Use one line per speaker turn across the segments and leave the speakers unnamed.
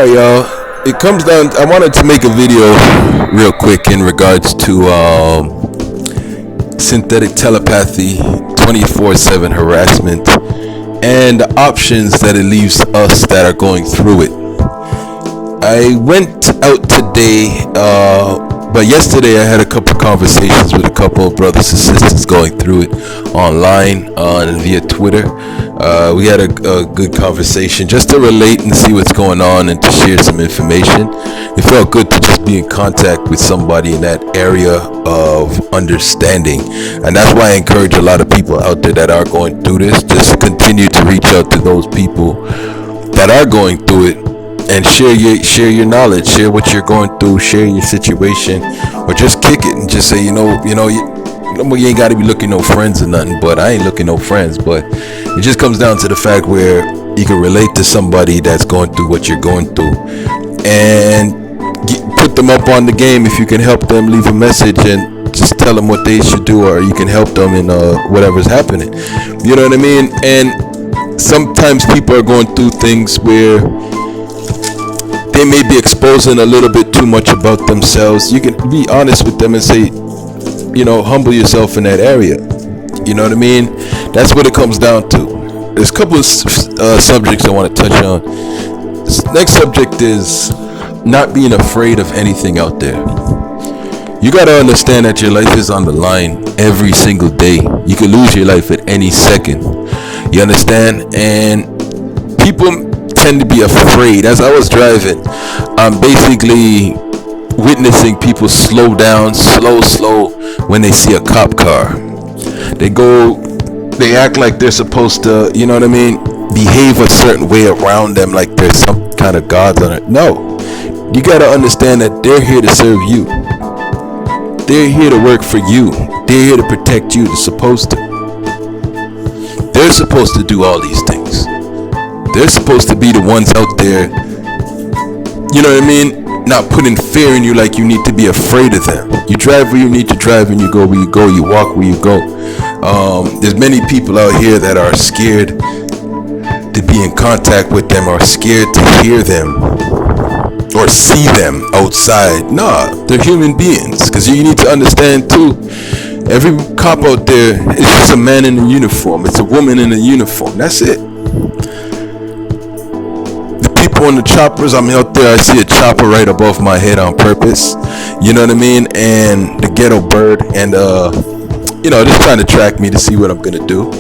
Alright, y'all. It comes down. I wanted to make a video real quick in regards to synthetic telepathy, 24/7 harassment, and the options that it leaves us that are going through it. I went out today, but yesterday I had a couple conversations with a couple of brothers and sisters going through it online via Twitter. We had a good conversation just to relate and see what's going on and to share some information. It felt good to just be in contact with somebody in that area of understanding, and that's why I encourage a lot of people out there that are going through this, just continue to reach out to those people that are going through it and share your knowledge, share what you're going through, share your situation, or just kick it and just say, you ain't got to be looking no friends or nothing, but I ain't looking no friends. But it just comes down to the fact where you can relate to somebody that's going through what you're going through and put them up on the game. If you can help them, leave a message and just tell them what they should do, or you can help them in whatever's happening. You know what I mean? And sometimes people are going through things where they may be exposing a little bit too much about themselves. You can be honest with them and say, humble yourself in that area. You know what I mean? That's what it comes down to. There's a couple of subjects I want to touch on. This next subject is not being afraid of anything out there. You got to understand that your life is on the line every single day. You can lose your life at any second. You understand? And people tend to be afraid. As I was driving, I'm basically witnessing people slow down, slow when they see a cop car. They act like they're supposed to, behave a certain way around them, like there's some kind of gods on it. No, you gotta understand that they're here to serve you. They're here to work for you. They're here to protect you. They're supposed to do all these things. They're supposed to be the ones out there, not putting fear in you, like you need to be afraid of them. You drive where you need to drive, and you go where you go. You walk where you go. There's many people out here that are scared to be in contact with them, or scared to hear them or see them outside. Nah, they're human beings, because you need to understand too, every cop out there is just a man in a uniform. It's a woman in a uniform. That's it. On the choppers, I'm out there, I see a chopper right above my head on purpose, you know what I mean, and the ghetto bird, and just trying to track me to see what I'm gonna do.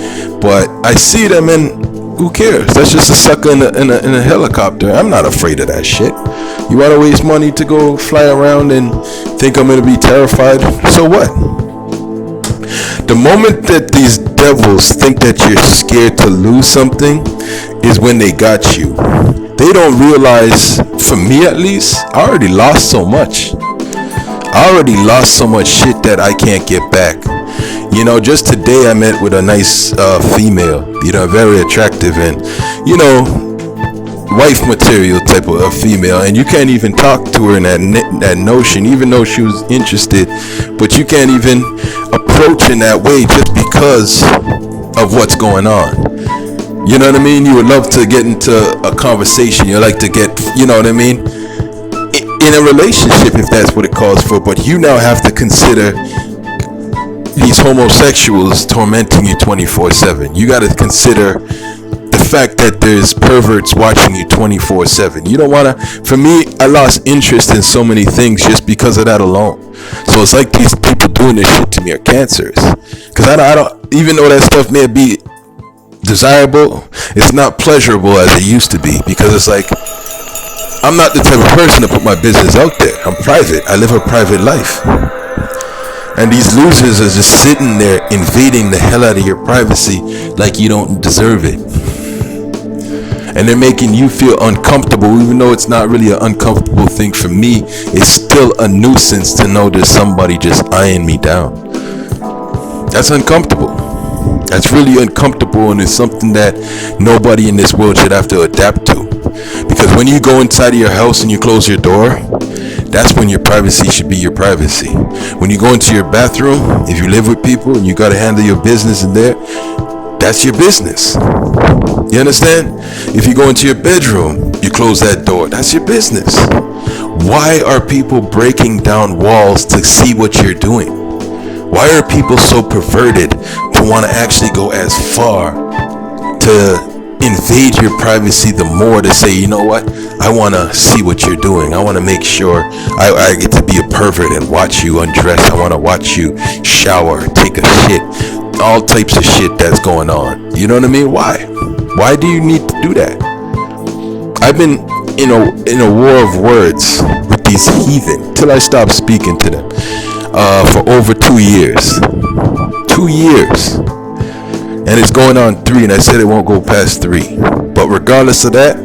But I see them, and who cares? That's just a sucker in a helicopter. I'm not afraid of that shit. You want to waste money to go fly around and think I'm gonna be terrified? So what? The moment that these devils think that you're scared to lose something is when they got you. They don't realize, for me at least, I already lost so much. I already lost so much shit that I can't get back. Just today I met with a nice female, very attractive and, wife material type of female. And you can't even talk to her in that notion, even though she was interested. But you can't even approach in that way just because of what's going on. You know what I mean? You would love to get into a conversation. You like to get, in a relationship, if that's what it calls for. But you now have to consider these homosexuals tormenting you 24/7. You got to consider the fact that there's perverts watching you 24/7. You don't want to. For me, I lost interest in so many things just because of that alone. So it's like these people doing this shit to me are cancers. Because I don't, even though that stuff may be desirable, it's not pleasurable as it used to be, because it's like, I'm not the type of person to put my business out there. I'm private. I live a private life. And these losers are just sitting there invading the hell out of your privacy like you don't deserve it. And they're making you feel uncomfortable, even though it's not really an uncomfortable thing for me. It's still a nuisance to know there's somebody just eyeing me down. That's uncomfortable. That's really uncomfortable, and it's something that nobody in this world should have to adapt to. Because when you go inside of your house and you close your door, that's when your privacy should be your privacy. When you go into your bathroom, if you live with people and you got to handle your business in there, That's your business. You understand? If you go into your bedroom, you close that door. That's your business. Why are people breaking down walls to see what you're doing? Why are people so perverted to want to actually go as far to invade your privacy the more, to say, you know what, I want to see what you're doing. I want to make sure I get to be a pervert and watch you undress. I want to watch you shower, take a shit, all types of shit that's going on. You know what I mean? Why do you need to do that? I've been in a war of words with these heathen till I stopped speaking to them for over 2 years. 2 years. And it's going on 3, and I said it won't go past 3. But regardless of that,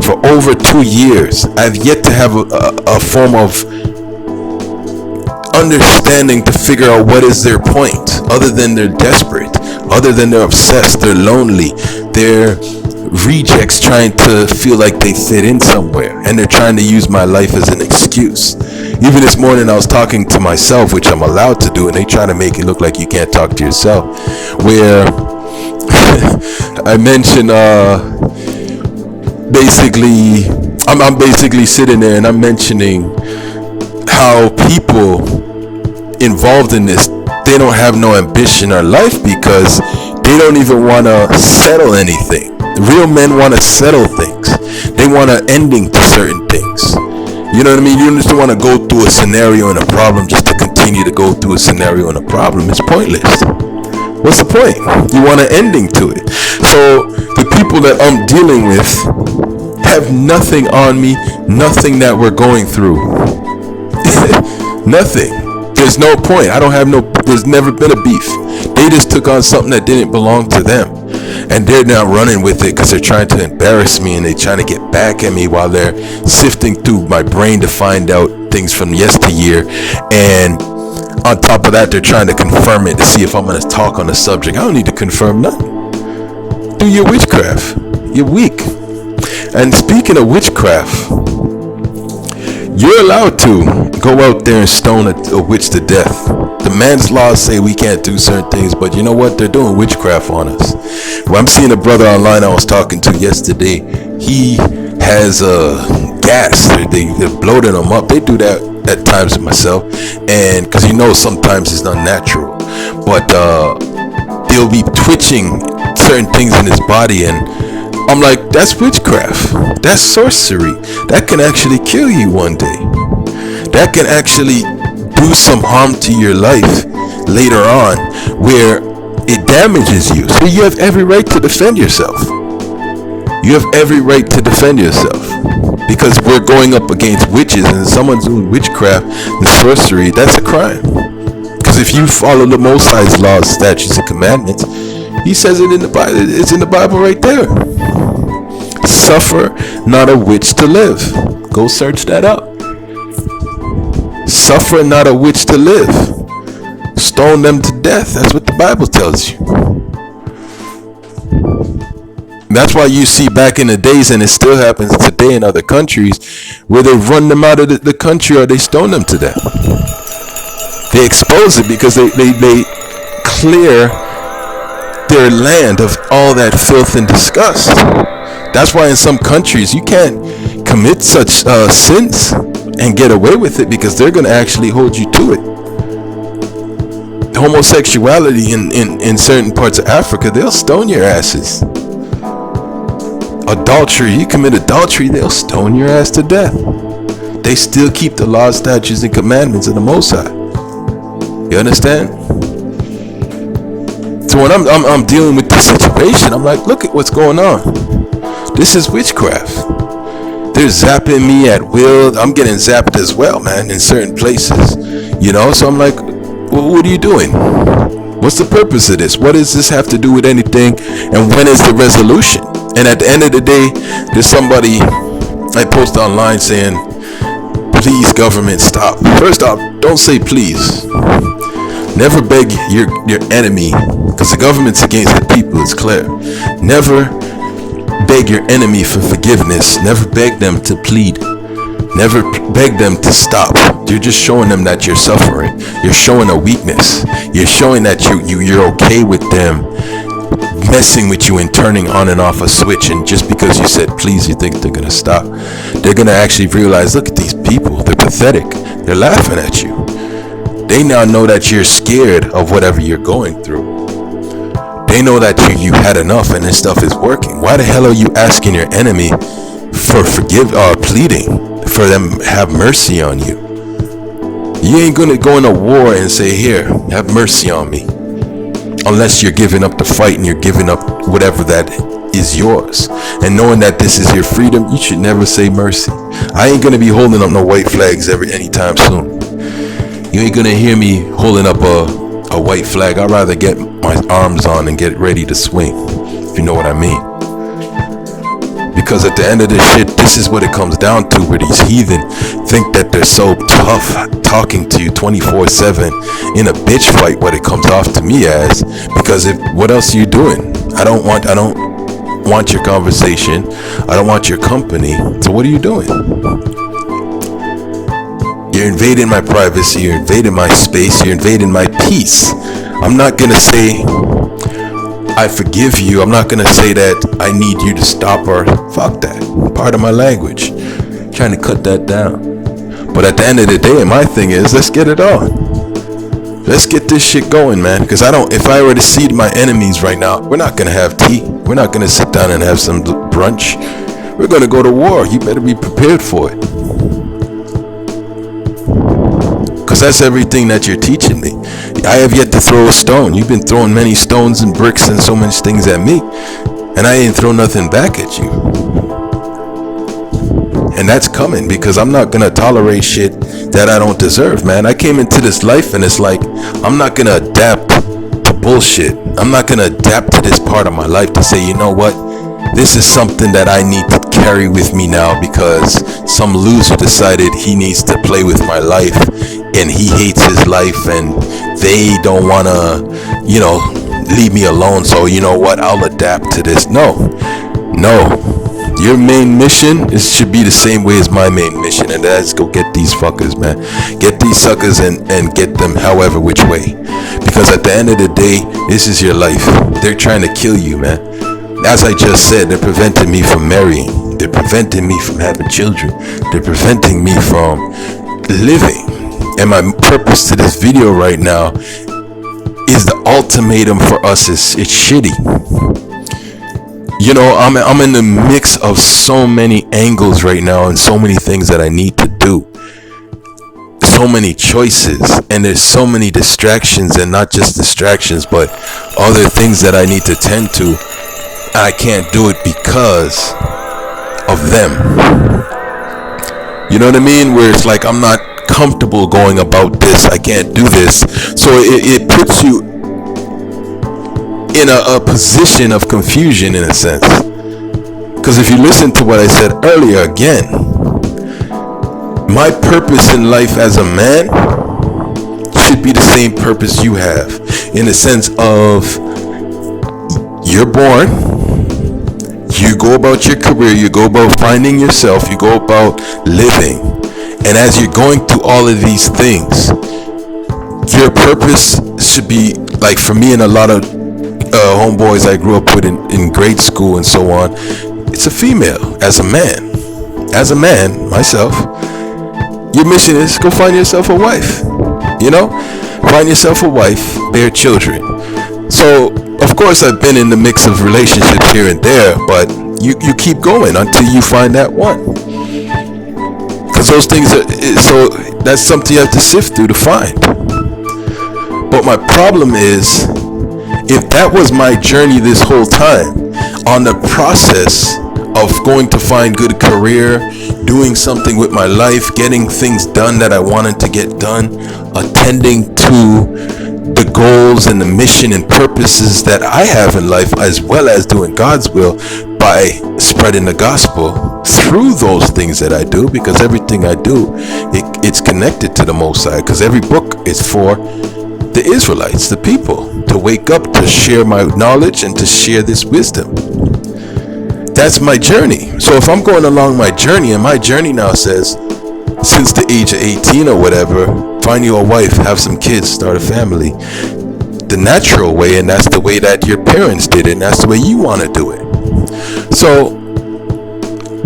for over 2 years, I've yet to have a form of understanding to figure out what is their point, other than they're desperate, other than they're obsessed, they're lonely, they're rejects trying to feel like they fit in somewhere, and they're trying to use my life as an excuse. Even this morning I was talking to myself, which I'm allowed to do, and they try to make it look like you can't talk to yourself, where I mentioned basically I'm basically sitting there and I'm mentioning how people involved in this, they don't have no ambition or life because they don't even want to settle anything. Real men want to settle things. They want an ending to certain things. You know what I mean? You just don't want to go through a scenario and a problem just to continue to go through a scenario and a problem. It's pointless. What's the point? You want an ending to it. So the people that I'm dealing with have nothing on me, nothing that we're going through. Nothing. There's no point. There's never been a beef. They just took on something that didn't belong to them. And they're now running with it because they're trying to embarrass me, and they're trying to get back at me while they're sifting through my brain to find out things from yesteryear. And on top of that, they're trying to confirm it to see if I'm going to talk on the subject. I don't need to confirm nothing. Do your witchcraft. You're weak. And speaking of witchcraft, you're allowed to go out there and stone a witch to death. The man's laws say we can't do certain things, but you know what? They're doing witchcraft on us. Well, I'm seeing a brother online I was talking to yesterday. He has gas. They're bloating him up. They do that at times with myself, and because sometimes it's not natural, but they'll be twitching certain things in his body, and I'm like, that's witchcraft. That's sorcery. That can actually kill you one day. That can actually do some harm to your life later on, where it damages you. So you have every right to defend yourself. You have every right to defend yourself, because we're going up against witches, and someone's doing witchcraft and sorcery. That's a crime. Because if you follow the Most High's laws, statutes, and commandments, He says it in the Bible. It's in the Bible right there. Suffer not a witch to live. Go search that up. Suffer not a witch to live. Stone them to death. That's what the Bible tells you. That's why you see back in the days, and it still happens today in other countries, where they run them out of the country or they stone them to death. They expose it because they clear their land of all that filth and disgust. That's why in some countries you can't commit such sins and get away with it, because they're going to actually hold you to it. Homosexuality in certain parts of Africa, they'll stone your asses. Adultery, you commit adultery, they'll stone your ass to death. They still keep the laws, statutes, and commandments of the Most High. You understand? So when I'm dealing with this situation, I'm like, look at what's going on. This is witchcraft. They're zapping me at will. I'm getting zapped as well, man, in certain places. So I'm like, well, what are you doing? What's the purpose of this? What does this have to do with anything? And when is the resolution? And at the end of the day, there's somebody I post online saying, please government, stop. First off, don't say please. Never beg your enemy, because the government's against the people, it's clear. Never beg your enemy for forgiveness. Never beg them to plead. Never beg them to stop. You're just showing them that you're suffering. You're showing a weakness. You're showing that you're okay with them messing with you and turning on and off a switch, and just because you said please, you think they're gonna stop. They're gonna actually realize, look at these people, they're pathetic, they're laughing at you. They now know that you're scared of whatever you're going through. They know that you had enough and this stuff is working. Why the hell are you asking your enemy for pleading for them to have mercy on you? You ain't gonna go in a war and say, here, have mercy on me, unless you're giving up the fight and you're giving up whatever that is yours. And knowing that this is your freedom, you should never say mercy. I ain't gonna be holding up no white flags anytime soon. You ain't gonna hear me holding up a white flag. I'd rather get my arms on and get ready to swing, if you know what I mean. Because at the end of this shit, this is what it comes down to, where these heathen think that they're so tough talking to you 24/7 in a bitch fight, what it comes off to me as. Because what else are you doing? I don't want your conversation. I don't want your company. So what are you doing? You're invading my privacy, you're invading my space, you're invading my peace. I'm not gonna say I forgive you. I'm not gonna say that I need you to stop, or fuck that. Part of my language. I'm trying to cut that down. But at the end of the day, my thing is, let's get it on. Let's get this shit going, man. Because if I were to see my enemies right now, we're not gonna have tea. We're not gonna sit down and have some brunch. We're gonna go to war. You better be prepared for it. Because that's everything that you're teaching me. I have yet to throw a stone. You've been throwing many stones and bricks and so many things at me, and I ain't throw nothing back at you. And that's coming, because I'm not gonna tolerate shit that I don't deserve, man. I came into this life and it's like, I'm not gonna adapt to bullshit. I'm not gonna adapt to this part of my life to say, you know what, this is something that I need to carry with me now, because some loser decided he needs to play with my life and he hates his life and they don't want to, leave me alone. So you know what, I'll adapt to this. No, your main mission should be the same way as my main mission, and that's go get these fuckers, man. Get these suckers and get them however which way, because at the end of the day, this is your life. They're trying to kill you, man. As I just said, they're preventing me from marrying. They're preventing me from having children. They're preventing me from living. And my purpose to this video right now is the ultimatum for us. It's shitty. I'm in the mix of so many angles right now and so many things that I need to do. So many choices, and there's so many distractions, and not just distractions, but other things that I need to tend to. I can't do it because of them. You know what I mean? Where it's like, I'm not comfortable going about this. I can't do this. So it puts you in a position of confusion, in a sense. Because if you listen to what I said earlier, again, my purpose in life as a man should be the same purpose you have, in the sense of, you're born, you go about your career, you go about finding yourself, you go about living, and as you're going through all of these things, your purpose should be, like for me and a lot of homeboys I grew up with in grade school and so on, it's a female. As a man myself, your mission is go find yourself a wife. Find yourself a wife, bear children. So of course I've been in the mix of relationships here and there, but you keep going until you find that one, because those things are, so that's something you have to sift through to find. But my problem is, if that was my journey this whole time, on the process of going to find good career, doing something with my life, getting things done that I wanted to get done, attending to the goals and the mission and purposes that I have in life, as well as doing God's will by spreading the gospel through those things that I do, because everything I do, it's connected to the Most High, because every book is for the Israelites, the people, to wake up, to share my knowledge and to share this wisdom. That's my journey. So if I'm going along my journey, and my journey now says, since the age of 18 or whatever, find you a wife, have some kids, start a family. the natural way, and that's the way that your parents did it, and that's the way you want to do it. So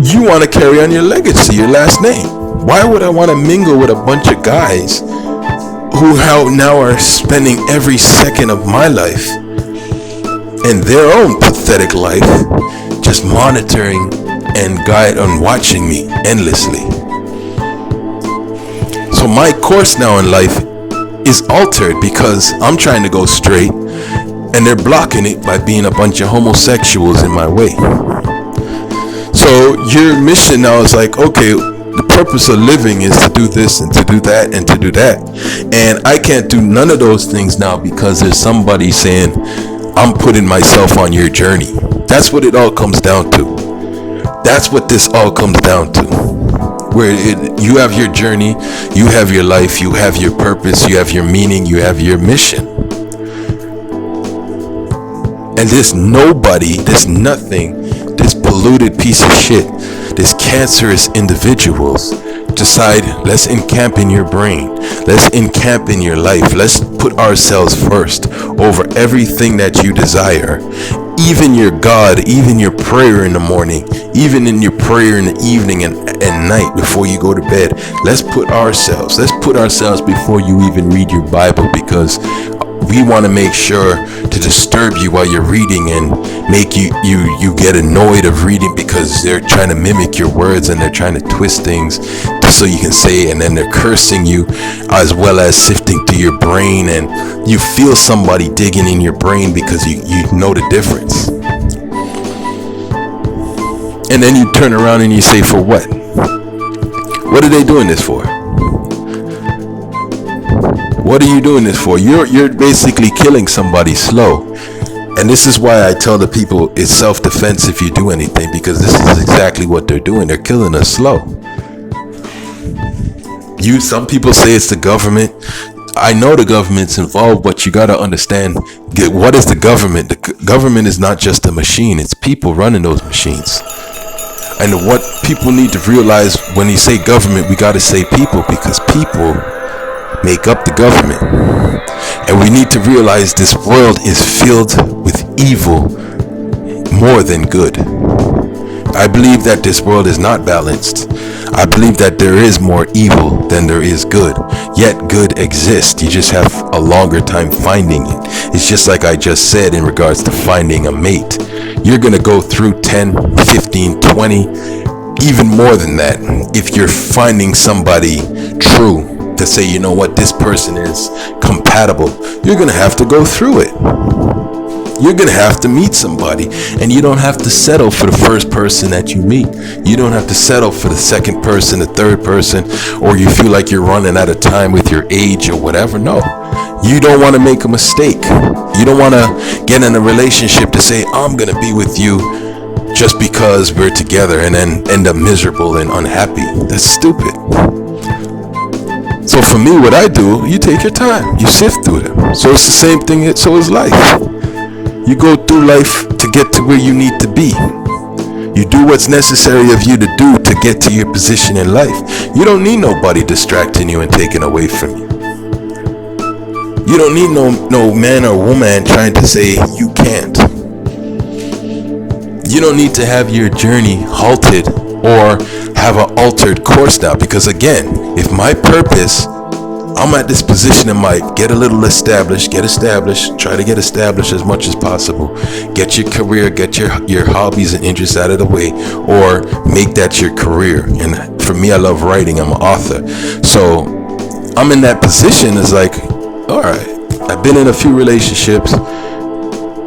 you want to carry on your legacy, your last name. Why would I want to mingle with a bunch of guys who now are spending every second of my life and their own pathetic life just monitoring and watching me endlessly? So my course now in life is altered because I'm trying to go straight and they're blocking it by being a bunch of homosexuals in my way. So your mission now is like, okay, the purpose of living is to do this and to do that and to do that. And I can't do none of those things now because there's somebody saying, I'm putting myself on your journey. That's what it all comes down to. That's what this all comes down to. Where you have your journey, you have your life, you have your purpose, you have your meaning, you have your mission. And this nobody, this nothing, this polluted piece of shit, this cancerous individuals decide, let's encamp in your brain, let's encamp in your life, let's put ourselves first over everything that you desire, even your God, even your prayer in the morning, even in your prayer in the evening and night before you go to bed. Let's put ourselves before you even read your Bible, because we want to make sure to disturb you while you're reading and make you get annoyed of reading, because they're trying to mimic your words and they're trying to twist things so you can say, and then they're cursing you as well as sifting through your brain, and you feel somebody digging in your brain because you know the difference. And then you turn around and you say, for what? What are they doing this for? What are you doing this for? You're basically killing somebody slow. And this is why I tell the people it's self-defense if you do anything, because this is exactly what they're doing. They're killing us slow. Some people say it's the government. I know the government's involved, but you got to understand, what is the government? The government is not just a machine. It's people running those machines. And what people need to realize, when you say government, we got to say people, because people make up the government. And we need to realize this world is filled with evil more than good. I believe that this world is not balanced. I believe that there is more evil than there is good. Yet good exists. You just have a longer time finding it. It's just like I just said in regards to finding a mate. You're going to go through 10, 15, 20, even more than that. If you're finding somebody true, to say, you know what, this person is compatible, you're going to have to go through it. You're going to have to meet somebody, and you don't have to settle for the first person that you meet. You don't have to settle for the second person, the third person, or you feel like you're running out of time with your age or whatever. No, you don't want to make a mistake. You don't want to get in a relationship to say, I'm going to be with you just because we're together, and then end up miserable and unhappy. That's stupid. So for me, what I do, you take your time, you sift through it. So it's the same thing, so is life. You go through life to get to where you need to be. You do what's necessary of you to do to get to your position in life. You don't need nobody distracting you and taking away from you. You don't need no man or woman trying to say you can't. You don't need to have your journey halted or have an altered course now, because again, if my purpose, I'm at this position in life, get a little established, try to get established as much as possible, get your career, get your hobbies and interests out of the way, or make that your career. And for me, I love writing, I'm an author, so I'm in that position. It's like, all right, I've been in a few relationships,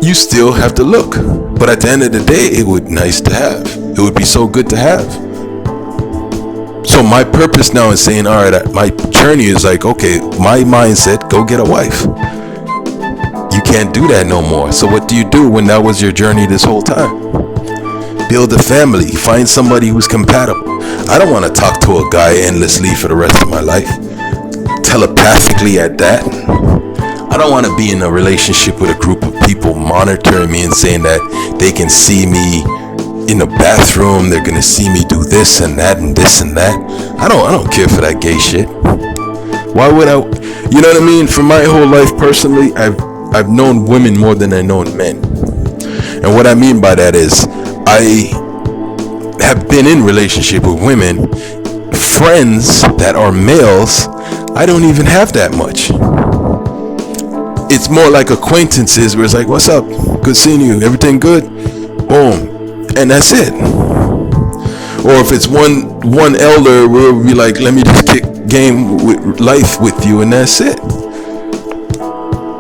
you still have to look, but at the end of the day, it would be nice to have. It would be so good to have. So my purpose now is saying, all right, my journey is like, okay, my mindset, go get a wife. You can't do that no more. So what do you do when that was your journey this whole time? Build a family, find somebody who's compatible. I don't want to talk to a guy endlessly for the rest of my life, telepathically at that. I don't want to be in a relationship with a group of people monitoring me and saying that they can see me in the bathroom, they're gonna see me do this and that and this and that. I don't care for that gay shit. Why would I? You know what I mean? For my whole life personally, I've I've known women more than I known men. And what I mean by that is, I have been in relationship with women, friends that are males. I don't even have that much. It's more like acquaintances where it's like, what's up? Good seeing you. Everything good? Boom. And that's it. Or if it's one elder, we'll be like, let me just kick game with life with you, and that's it.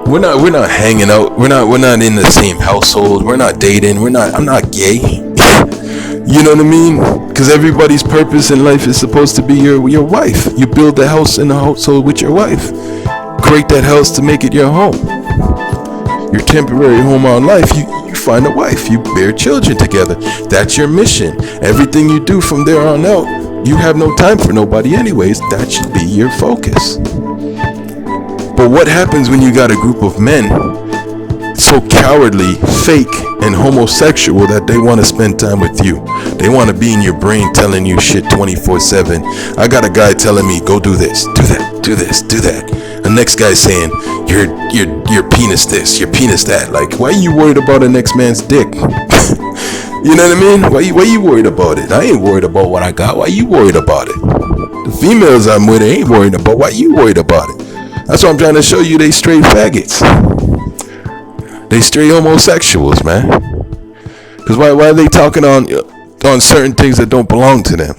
We're not hanging out. We're not in the same household. We're not dating. I'm not gay. You know what I mean? Because everybody's purpose in life is supposed to be your wife. You build the house in the household with your wife. Create that house to make it your home. Your temporary home on life, you find a wife. You bear children together. That's your mission. Everything you do from there on out, you have no time for nobody anyways. That should be your focus. But what happens when you got a group of men so cowardly, fake, and homosexual that they want to spend time with you? They want to be in your brain telling you shit 24/7. I got a guy telling me, go do this, do that, do this, do that. The next guy saying, your penis this, your penis that. Like, why are you worried about the next man's dick? You know what I mean? Why you worried about it? I ain't worried about what I got. Why you worried about it? The females I'm with ain't worried about. Why you worried about it? That's what I'm trying to show you. They straight faggots. They straight homosexuals, man. Because why are they talking on certain things that don't belong to them?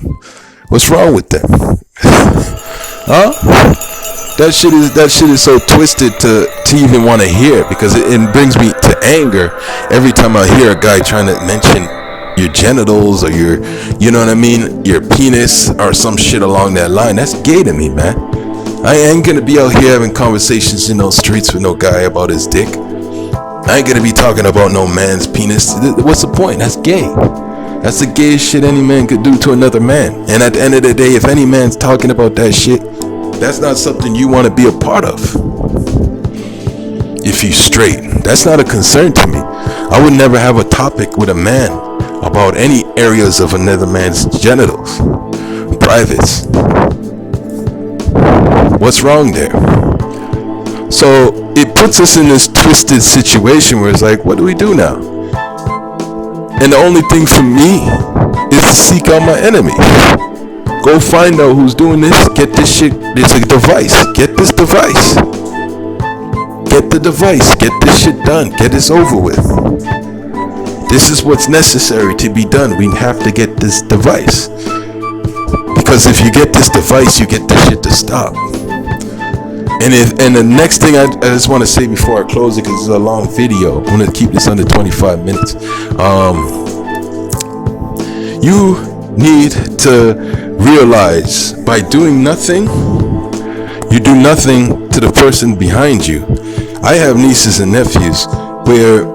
What's wrong with them? Huh? That shit is so twisted to even want to hear, because it brings me to anger every time I hear a guy trying to mention your genitals or your, you know what I mean, your penis or some shit along that line. That's gay to me, man. I ain't gonna be out here having conversations in those streets with no guy about his dick. I ain't gonna be talking about no man's penis. What's the point? That's gay. That's the gayest shit any man could do to another man. And at the end of the day, if any man's talking about that shit, that's not something you want to be a part of. If you straight, that's not a concern to me. I would never have a topic with a man about any areas of another man's genitals, privates. What's wrong there? So it puts us in this twisted situation where it's like, what do we do now? And the only thing for me is to seek out my enemy. Go find out who's doing this. Get this shit. There's a device. Get this device. Get the device. Get this shit done. Get this over with. This is what's necessary to be done. We have to get this device. Because if you get this device, you get this shit to stop. And the next thing I just want to say before I close it, because it's a long video, I'm going to keep this under 25 minutes. You need to realize, by doing nothing, you do nothing to the person behind you. I have nieces and nephews where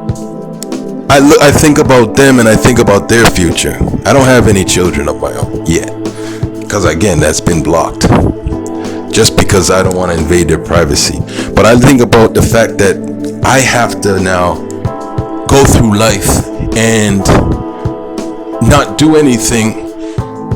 I think about them and I think about their future. I don't have any children of my own yet, because again, that's been blocked, just because I don't want to invade their privacy. But I think about the fact that I have to now go through life and not do anything.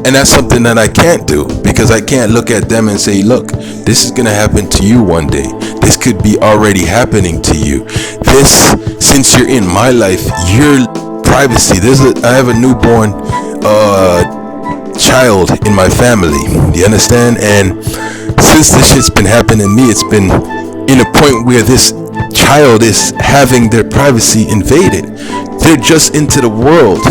And that's something that I can't do, because I can't look at them and say, look, this is going to happen to you one day. This could be already happening to you. This, since you're in my life, your privacy. I have a newborn child in my family. You understand? And since this shit's been happening to me, it's been in a point where this child is having their privacy invaded. They're just into the world,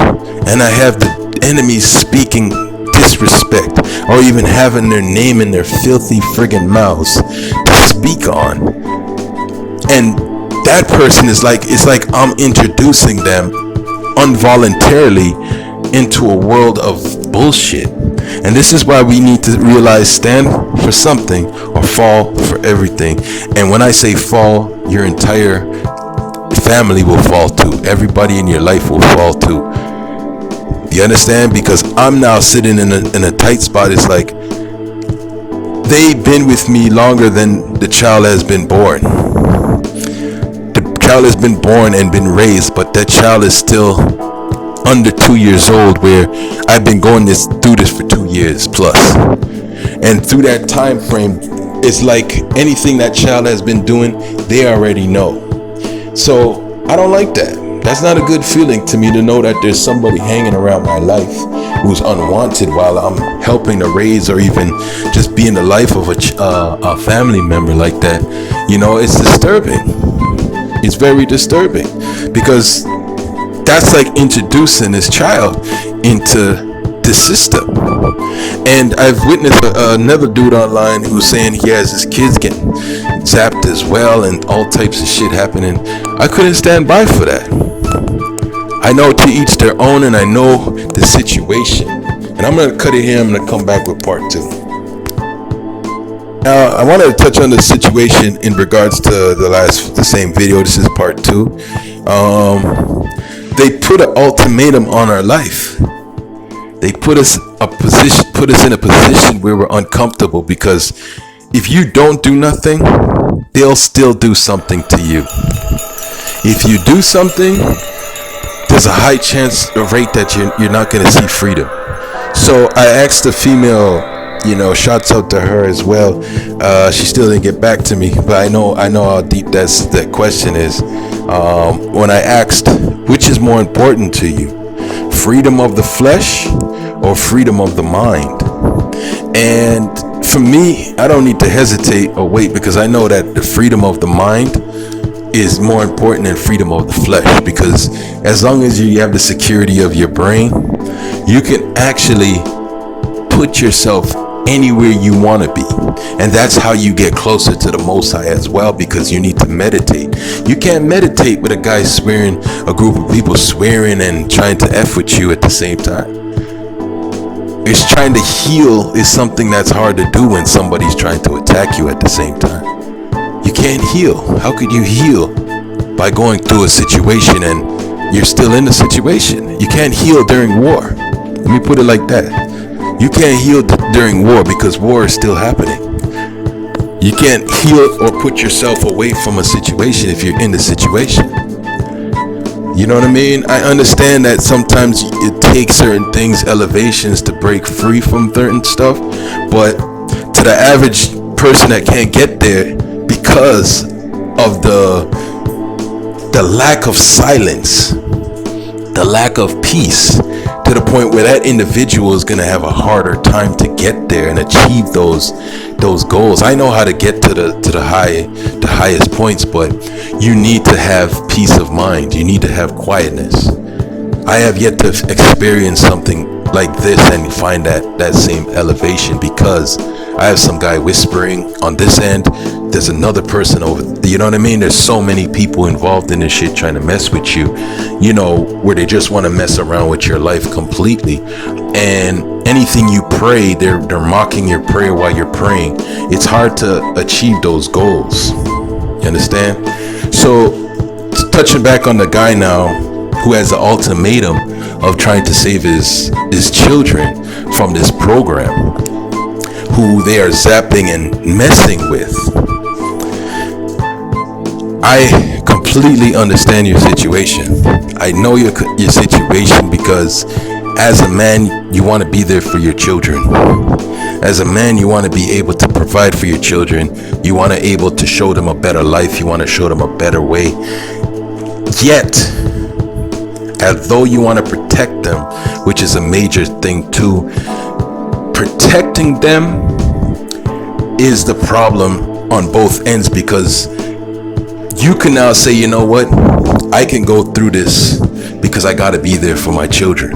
and I have the enemies speaking disrespect, or even having their name in their filthy friggin' mouths to speak on. And that person is like, it's like I'm introducing them involuntarily into a world of bullshit. And this is why we need to realize, stand for something or fall for everything. And when I say fall, your entire family will fall too. Everybody in your life will fall too. You understand? Because I'm now sitting in a tight spot. It's like they've been with me longer than the child has been born. The child has been born and been raised, but that child is still under 2 years old, where I've been going through this for 2 years plus. And through that time frame, it's like anything that child has been doing, they already know. So I don't like that. That's not a good feeling to me, to know that there's somebody hanging around my life who's unwanted while I'm helping to raise or even just be in the life of a family member like that. You know, it's disturbing. It's very disturbing, because that's like introducing this child into the system. And I've witnessed another dude online who's saying he has his kids getting zapped as well and all types of shit happening. I couldn't stand by for that. I know to each their own, and I know the situation. And I'm going to cut it here. I'm going to come back with part 2. Now, I wanted to touch on the situation in regards to the same video. This is part 2. They put an ultimatum on our life. They put us in a position where we're uncomfortable, because if you don't do nothing, they'll still do something to you. If you do something, there's a high rate that you're not going to see freedom. So I asked the female, shouts out to her as well. She still didn't get back to me, but I know how deep that question is. When I asked, which is more important to you, freedom of the flesh or freedom of the mind? And for me, I don't need to hesitate or wait, because I know that the freedom of the mind is more important than freedom of the flesh, because as long as you have the security of your brain, you can actually put yourself anywhere you want to be. And that's how you get closer to the Most High as well, because you need to meditate. You can't meditate with a guy swearing, a group of people swearing and trying to F with you at the same time. It's trying to heal is something that's hard to do when somebody's trying to attack you at the same time. You can't heal. How could you heal by going through a situation and you're still in the situation? You can't heal during war. Let me put it like that. You can't heal during war, because war is still happening. You can't heal or put yourself away from a situation if you're in the situation. You know what I mean? I understand that sometimes it takes certain things, elevations, to break free from certain stuff, but to the average person that can't get there because of the lack of silence, the lack of peace, to the point where that individual is going to have a harder time to get there and achieve those goals. I know how to get to the highest points, but you need to have peace of mind. You need to have quietness. I have yet to experience something like this and find that same elevation, because I have some guy whispering on this end, there's another person over, you know what I mean? There's so many people involved in this shit trying to mess with you, where they just want to mess around with your life completely. And anything you pray, they're mocking your prayer while you're praying. It's hard to achieve those goals. You understand? So touching back on the guy now who has the ultimatum of trying to save his children from this program, who they are zapping and messing with. I completely understand your situation. I know your situation, because as a man, you want to be there for your children. As a man, you want to be able to provide for your children. You want to be able to show them a better life. You want to show them a better way. Yet, although you want to protect them, which is a major thing too, protecting them is the problem on both ends, because you can now say, you know what, I can go through this because I got to be there for my children.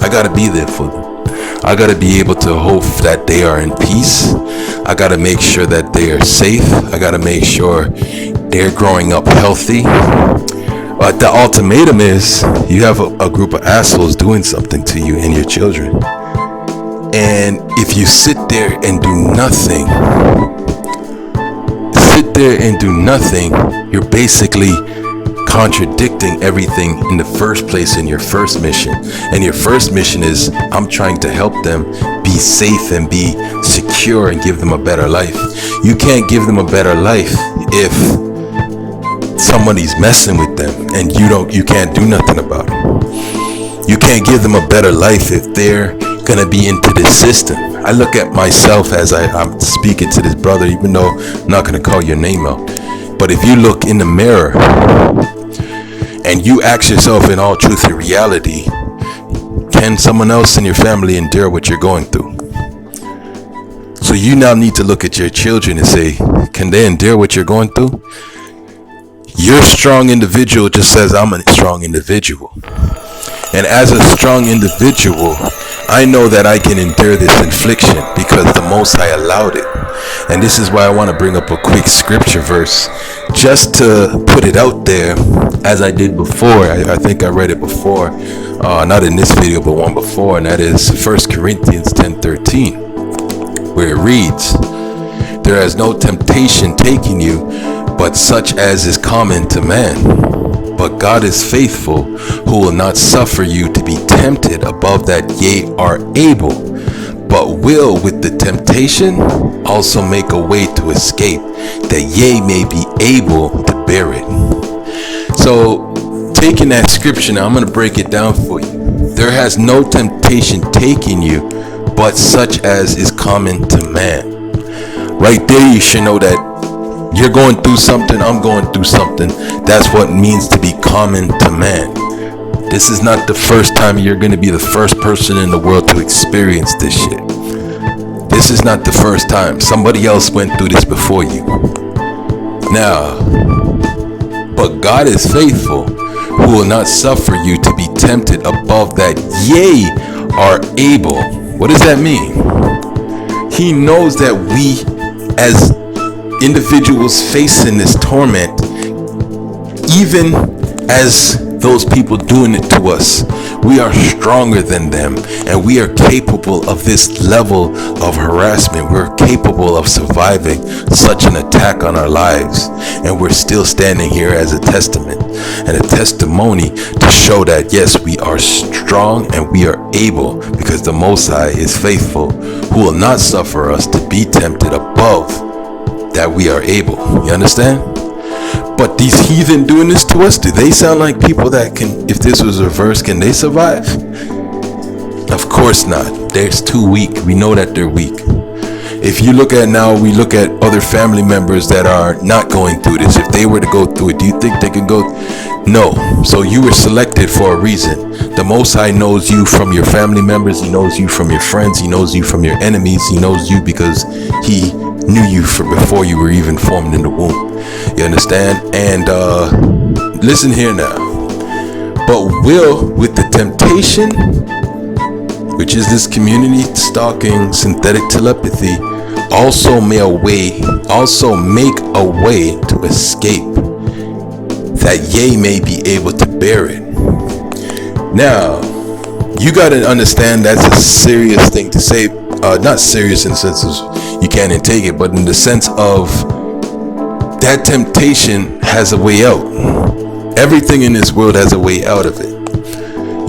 I got to be there for them. I got to be able to hope that they are in peace. I got to make sure that they are safe. I got to make sure they're growing up healthy. But the ultimatum is you have a group of assholes doing something to you and your children. And if you sit there and do nothing, you're basically contradicting everything in the first place in your first mission. And your first mission is, I'm trying to help them be safe and be secure and give them a better life. You can't give them a better life if somebody's messing with them and you can't do nothing about it. You can't give them a better life if they're gonna be into this system. I look at myself as I'm speaking to this brother, even though I'm not gonna call your name out, But if you look in the mirror and you ask yourself in all truth and reality, can someone else in your family endure what you're going through? So you now need to look at your children and say, can they endure what you're going through? You're a strong individual just says I'm a strong individual. And as a strong individual, I know that I can endure this infliction because the Most High allowed it. And this is why I want to bring up a quick scripture verse just to put it out there, as I did before. I think I read it before, not in this video, but one before, and that is 1 Corinthians 10:13, where it reads, there has no temptation taking you, but such as is common to man. But God is faithful, who will not suffer you to be tempted above that ye are able, but will with the temptation also make a way to escape, that ye may be able to bear it. So, taking that scripture now, I'm going to break it down for you. There has no temptation taking you, but such as is common to man. Right there, you should know that you're going through something, I'm going through something. That's what it means to be common to man. This is not the first time you're going to be the first person in the world to experience this shit. This is not the first time. Somebody else went through this before you. Now, but God is faithful, who will not suffer you to be tempted above that ye are able. What does that mean? He knows that we, as individuals facing this torment, even as those people doing it to us, we are stronger than them, and we are capable of this level of harassment. We're capable of surviving such an attack on our lives, and we're still standing here as a testament and a testimony to show that yes, we are strong and we are able, because the Most High is faithful, who will not suffer us to be tempted above that we are able. You understand? But these heathen doing this to us, do they sound like people that can, if this was reversed, can they survive? Of course not. They're too weak. We know that they're weak. If you look at now, we look at other family members that are not going through this. If they were to go through it, do you think they can go? No. So you were selected for a reason. The Most High knows you from your family members. He knows you from your friends. He knows you from your enemies. He knows you because He knew you from before you were even formed in the womb. You understand? And listen here now. But will with the temptation, which is this community stalking, synthetic telepathy, also make a way to escape, that ye may be able to bear it. Now, you got to understand that's a serious thing to say. Not serious in the sense of you can't take it, but in the sense of that temptation has a way out. Everything in this world has a way out of it.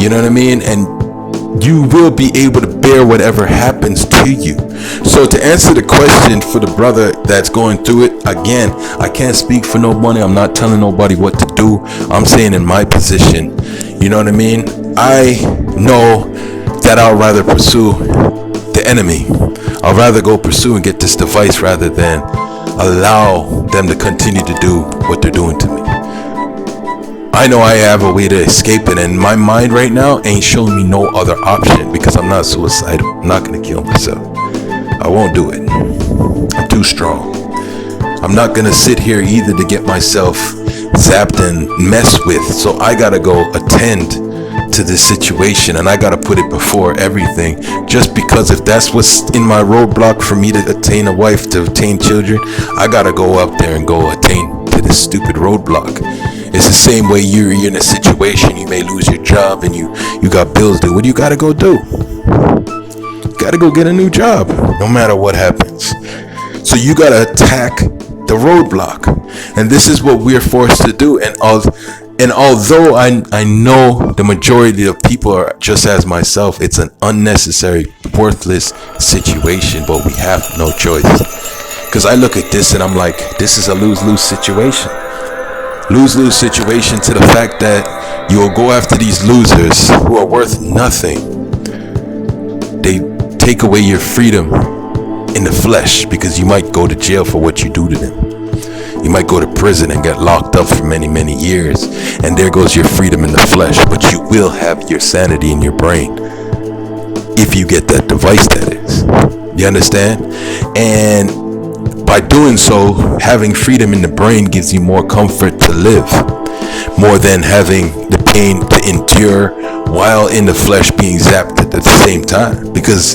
You know what I mean? And you will be able to bear whatever happens to you. So to answer the question for the brother that's going through it, again, I can't speak for nobody. I'm not telling nobody what to do. I'm saying in my position, you know what I mean? I know that I'll rather pursue the enemy. I'll rather go pursue and get this device rather than allow them to continue to do what they're doing to me. I know I have a way to escape it, and my mind right now ain't showing me no other option, because I'm not suicidal. I'm not going to kill myself. I won't do it. I'm too strong. I'm not going to sit here either to get myself zapped and messed with. So I got to go attend to this situation, and I got to put it before everything, just because if that's what's in my roadblock for me to attain a wife, to attain children, I got to go up there and go attain to this stupid roadblock. It's the same way you're in a situation, you may lose your job and you got bills due. What do you got to go do? You got to go get a new job, no matter what happens. So you got to attack the roadblock, and this is what we're forced to do. And although I know the majority of people are just as myself, it's an unnecessary, worthless situation, but we have no choice. Because I look at this and I'm like, this is a lose-lose situation. Lose-lose situation to the fact that you will go after these losers who are worth nothing. They take away your freedom in the flesh, because you might go to jail for what you do to them. You might go to prison and get locked up for many, many years, and there goes your freedom in the flesh. But you will have your sanity in your brain if you get that device, that is. You understand? And by doing so, having freedom in the brain gives you more comfort to live, more than having the pain to endure while in the flesh being zapped at the same time. Because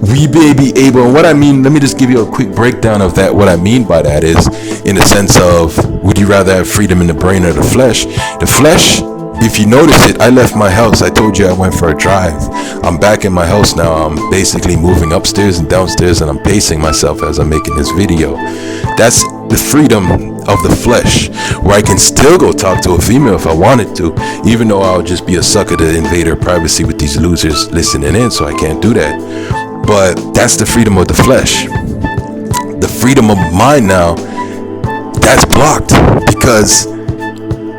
we may be able, and what I mean, let me just give you a quick breakdown of that. What I mean by that is in the sense of, would you rather have freedom in the brain or the flesh? The flesh, if you notice it, I left my house. I told you I went for a drive. I'm back in my house now. I'm basically moving upstairs and downstairs, and I'm pacing myself as I'm making this video. That's the freedom of the flesh, where I can still go talk to a female if I wanted to, even though I'll just be a sucker to invade her privacy with these losers listening in, so I can't do that. But that's the freedom of the flesh. The freedom of mind now, that's blocked, because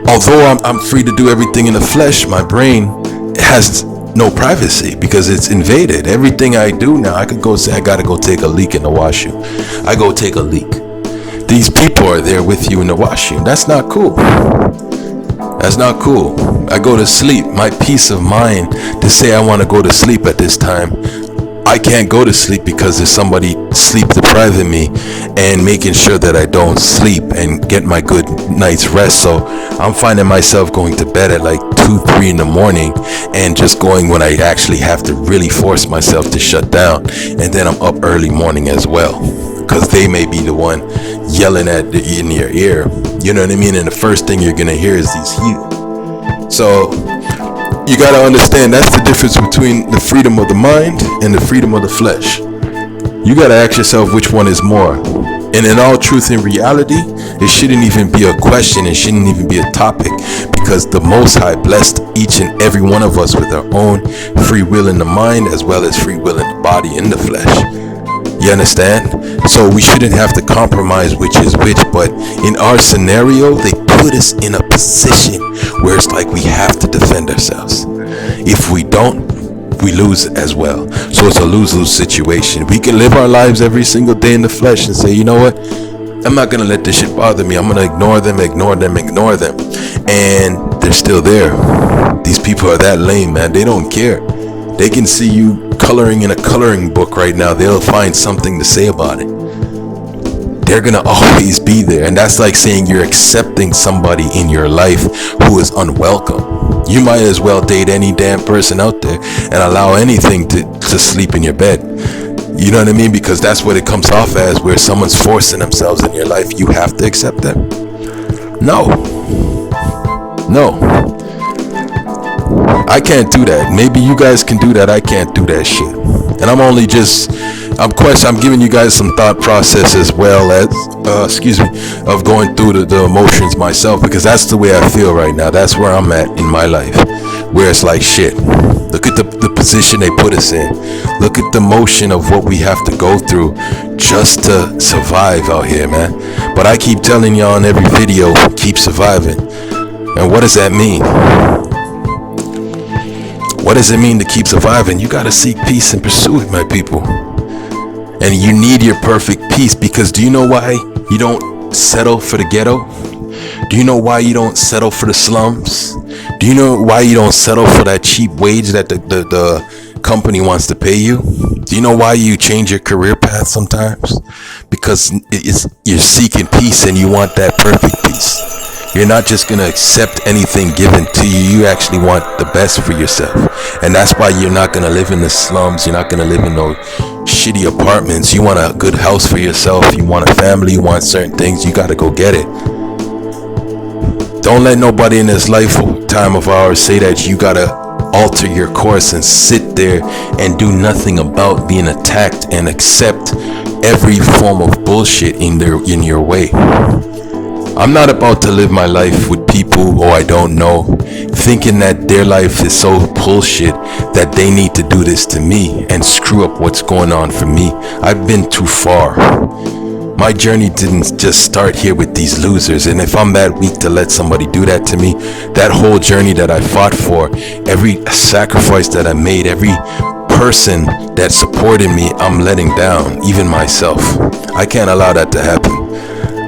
although I'm free to do everything in the flesh, my brain has no privacy because it's invaded. Everything I do now, I could go say I gotta go take a leak in the washroom. I go take a leak. These people are there with you in the washroom. That's not cool. That's not cool. I go to sleep. My peace of mind to say I want to go to sleep at this time, I can't go to sleep because there's somebody sleep depriving me and making sure that I don't sleep and get my good night's rest. So I'm finding myself going to bed at like 2, 3 in the morning, and just going when I actually have to really force myself to shut down. And then I'm up early morning as well, because they may be the one yelling in your ear. You know what I mean? And the first thing you're going to hear is these heat. So you got to understand, that's the difference between the freedom of the mind and the freedom of the flesh. You got to ask yourself which one is more. And in all truth and reality, it shouldn't even be a question. It shouldn't even be a topic, because the Most High blessed each and every one of us with our own free will in the mind, as well as free will in the body, in the flesh. You understand? So we shouldn't have to compromise which is which. But in our scenario, they put us in a position where it's like we have to defend ourselves. If we don't, we lose as well. So it's a lose-lose situation. We can live our lives every single day in the flesh and say, you know what? I'm not going to let this shit bother me. I'm going to ignore them. And they're still there. These people are that lame, man. They don't care. They can see you coloring in a coloring book right now. They'll find something to say about it. They're going to always be there. And that's like saying you're accepting somebody in your life who is unwelcome. You might as well date any damn person out there and allow anything to sleep in your bed. You know what I mean? Because that's what it comes off as, where someone's forcing themselves in your life. You have to accept them. No. I can't do that. Maybe you guys can do that. I can't do that shit. And I'm giving you guys some thought process as well as, of going through the emotions myself, because that's the way I feel right now. That's where I'm at in my life, where it's like, shit, look at the position they put us in. Look at the motion of what we have to go through just to survive out here, man. But I keep telling y'all in every video, keep surviving. And what does that mean? What does it mean to keep surviving? You got to seek peace and pursue it, my people. And you need your perfect peace, because do you know why you don't settle for the ghetto? Do you know why you don't settle for the slums? Do you know why you don't settle for that cheap wage that the company wants to pay you? Do you know why you change your career path sometimes? Because you're seeking peace, and you want that perfect peace. You're not just going to accept anything given to you. You actually want the best for yourself. And that's why you're not going to live in the slums. You're not going to live in no shitty apartments. You want a good house for yourself. You want a family. You want certain things. You got to go get it. Don't let nobody in this lifetime of ours say that you got to alter your course and sit there and do nothing about being attacked and accept every form of bullshit in your way. I'm not about to live my life with people who I don't know, thinking that their life is so bullshit that they need to do this to me and screw up what's going on for me. I've been too far. My journey didn't just start here with these losers. And if I'm that weak to let somebody do that to me, that whole journey that I fought for, every sacrifice that I made, every person that supported me, I'm letting down, even myself. I can't allow that to happen.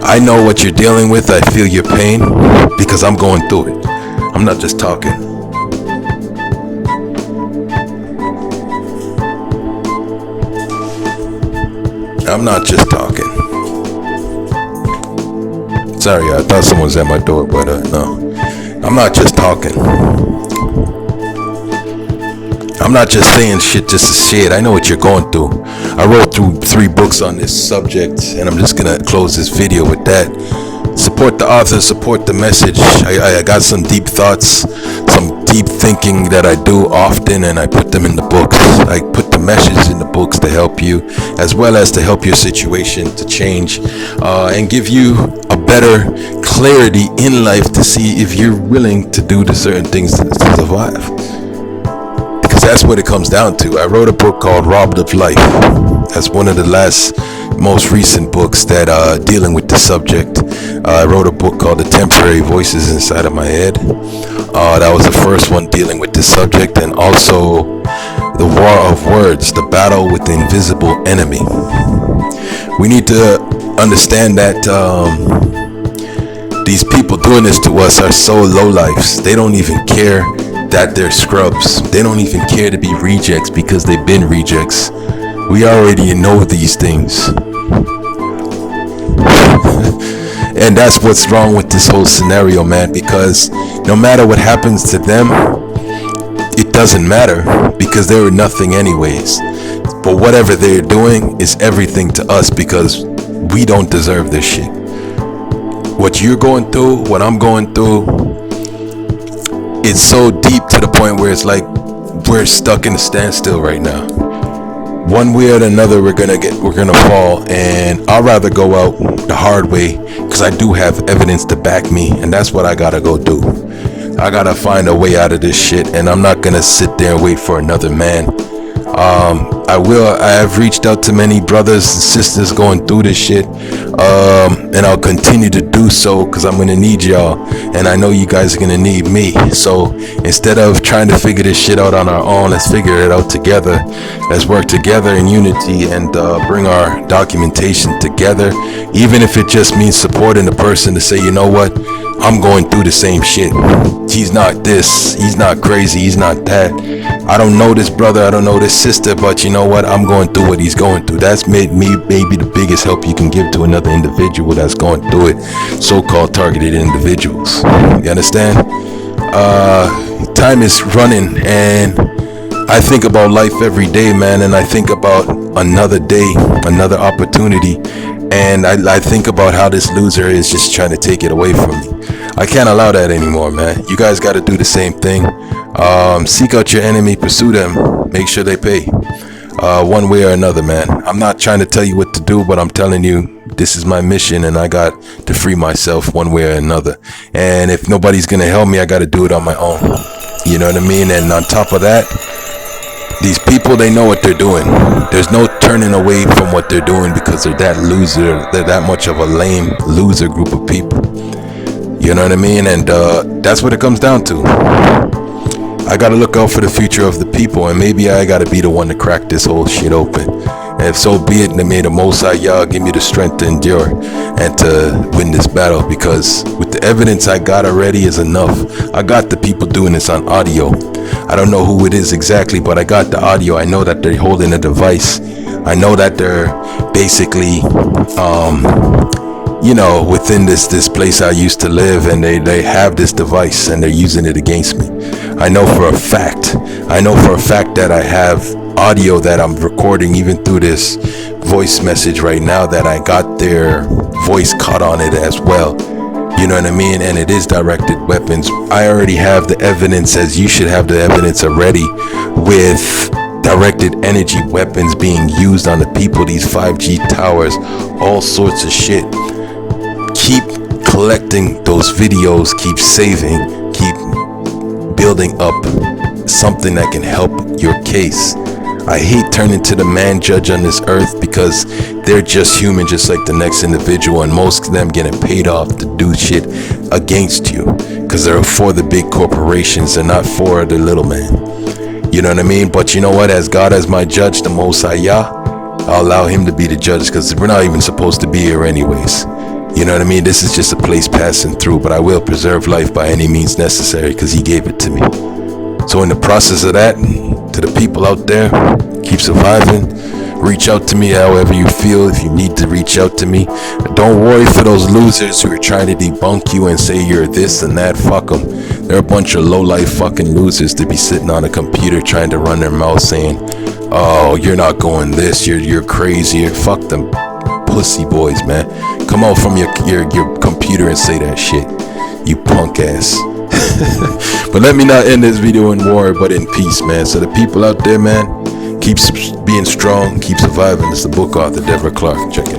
I know what you're dealing with. I feel your pain because I'm going through it. I'm not just talking. I'm not just talking. Sorry, I thought someone was at my door, but no. I'm not just talking. I'm not just saying shit just to say it. I know what you're going through. I wrote through 3 books on this subject, and I'm just gonna close this video with that. Support the author, support the message. I got some deep thoughts, some deep thinking that I do often, and I put them in the books. I put the message in the books to help you, as well as to help your situation to change, and give you a better clarity in life to see if you're willing to do the certain things to survive. Because that's what it comes down to. I wrote a book called Robbed of Life. That's one of the most recent books that dealing with the subject. I wrote a book called The Temporary Voices Inside of My Head. That was the first one dealing with this subject, and also The War of Words, the battle with the invisible enemy. We need to understand that these people doing this to us are so low lives. They don't even care that they're scrubs. They don't even care to be rejects because they've been rejects. We already know these things. And that's what's wrong with this whole scenario, man, because no matter what happens to them, it doesn't matter because they were nothing anyways. But whatever they're doing is everything to us because we don't deserve this shit. What you're going through, what I'm going through, it's so deep to the point where it's like we're stuck in a standstill right now. One way or another, we're gonna fall, and I'd rather go out the hard way because I do have evidence to back me, and that's what I gotta go do. I gotta find a way out of this shit, and I'm not gonna sit there and wait for another man. I have reached out to many brothers and sisters going through this shit, and I'll continue to do so because I'm gonna need y'all, and I know you guys are gonna need me. So instead of trying to figure this shit out on our own, let's figure it out together. Let's work together in unity and bring our documentation together, even if it just means supporting the person to say, you know what, I'm going through the same shit. He's not this, he's not crazy, he's not that. I don't know this brother, I don't know this sister, but you know what, I'm going through what he's going through. That's made me maybe the biggest help you can give to another individual that's going through it, so-called targeted individuals. You understand? Time is running, and I think about life every day, man, and I think about another day, another opportunity, and I think about how this loser is just trying to take it away from me. I can't allow that anymore, man. You guys got to do the same thing. Seek out your enemy, pursue them, make sure they pay, one way or another, man. I'm not trying to tell you what to do, but I'm telling you this is my mission, and I got to free myself one way or another. And if nobody's gonna help me, I got to do it on my own. You know what I mean? And on top of that, these people, they know what they're doing. There's no turning away from what they're doing because they're that loser. They're that much of a lame loser group of people. You know what I mean? And that's what it comes down to. I gotta look out for the future of the people, and maybe I gotta be the one to crack this whole shit open. And if so be it, may the Most High Yah give me the strength to endure and to win this battle, because with the evidence I got already is enough. I got the people doing this on audio. I don't know who it is exactly, but I got the audio. I know that they're holding a device. I know that they're basically you know, within this place I used to live, and they have this device and they're using it against me. I know for a fact that I have audio that I'm recording even through this voice message right now, that I got their voice caught on it as well. You know what I mean? And it is directed weapons. I already have the evidence, as you should have the evidence already, with directed energy weapons being used on the people, these 5G towers, all sorts of shit. Keep collecting those videos, keep saving, keep building up something that can help your case. I hate turning to the man judge on this earth, because they're just human, just like the next individual, and most of them getting paid off to do shit against you because they're for the big corporations and not for the little man. You know what I mean? But you know what? As God as my judge, the Most High Yah, I'll allow him to be the judge, because we're not even supposed to be here anyways. You know what I mean? This is just a place passing through, but I will preserve life by any means necessary because he gave it to me. So in the process of that, to the people out there, keep surviving. Reach out to me however you feel. If you need to reach out to me, don't worry for those losers who are trying to debunk you and say you're this and that. Fuck them. They're a bunch of low-life fucking losers to be sitting on a computer trying to run their mouth saying, oh, you're not going this, you're crazy. Fuck them pussy boys, man. Come out from your computer and say that shit, you punk ass. But let me not end this video in war, but in peace, man. So the people out there, man, keep being strong, keep surviving. It's the book author, Devret Clarke. Check it out.